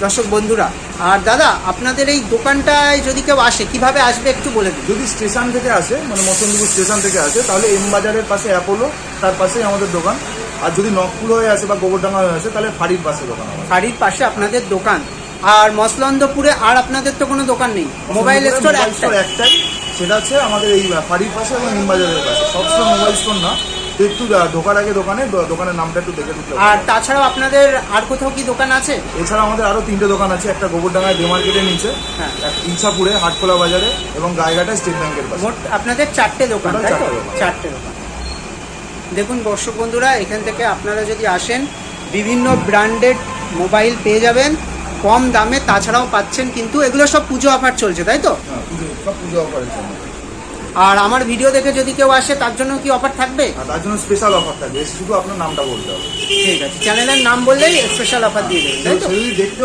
দর্শক বন্ধুরা। আর দাদা, আপনাদের এই দোকানটায় যদি কেউ আসে কিভাবে আসবে একটু বলে দিন। যদি স্টেশন থেকে আসে, মানে মসন্দপুর স্টেশন থেকে আসে, তাহলে এম বাজারের পাশে অ্যাপোলো, তার পাশেই আমাদের দোকান। আর যদি নকপুর হয়ে আসে বা গোবরডাঙ্গা হয়ে আসে, তাহলে ফাঁড়ির পাশে দোকান আমাদের। ফাঁড়ির পাশে আপনাদের দোকান। আর মসলন্দপুরে আর আপনাদের তো কোনো দোকান নেই? মোবাইল স্টোর একটাই, সেটা হচ্ছে আমাদের এই ফাঁড়ির পাশে এবং এম বাজারের পাশে। সবসময় মোবাইল স্টোর না, তো একটু ঢোকার আগে দোকানের নামটা একটু দেখে ঢুকতে। আর তাছাড়াও আপনাদের আর কোথাও কি দোকান আছে? এছাড়া আমাদের আরো 3টে দোকান আছে। একটা গোবরডাঙ্গায় ডে মার্কেটের নিচে, হ্যাঁ, ইছাপুরে হাটখোলা বাজারে, এবং গাইঘাটায় স্টেট ব্যাংকের পাশে। মোট আপনাদের 4টে দোকান, তাই তো? 4টে দোকান। দেখুন দর্শক বন্ধুরা, এখান থেকে আপনারা যদি আসেন বিভিন্ন ব্র্যান্ডেড মোবাইল পেয়ে যাবেন কম দামে। তাছাড়াও পাচ্ছেন কিন্তু এগুলো সব পুজো অফার চলছে, তাই তো? হ্যাঁ, সব পুজো অফারের জন্য। আর আমার ভিডিও দেখে যদি কেউ আসে তার জন্য কি অফার থাকবে? তার জন্য স্পেশাল অফার থাকবে, শুধু আপনার নামটা বলতে হবে। ঠিক আছে, চ্যানেলের নাম বললেই স্পেশাল অফার দিয়ে দেবেন, তাই তো? যদি দেখতে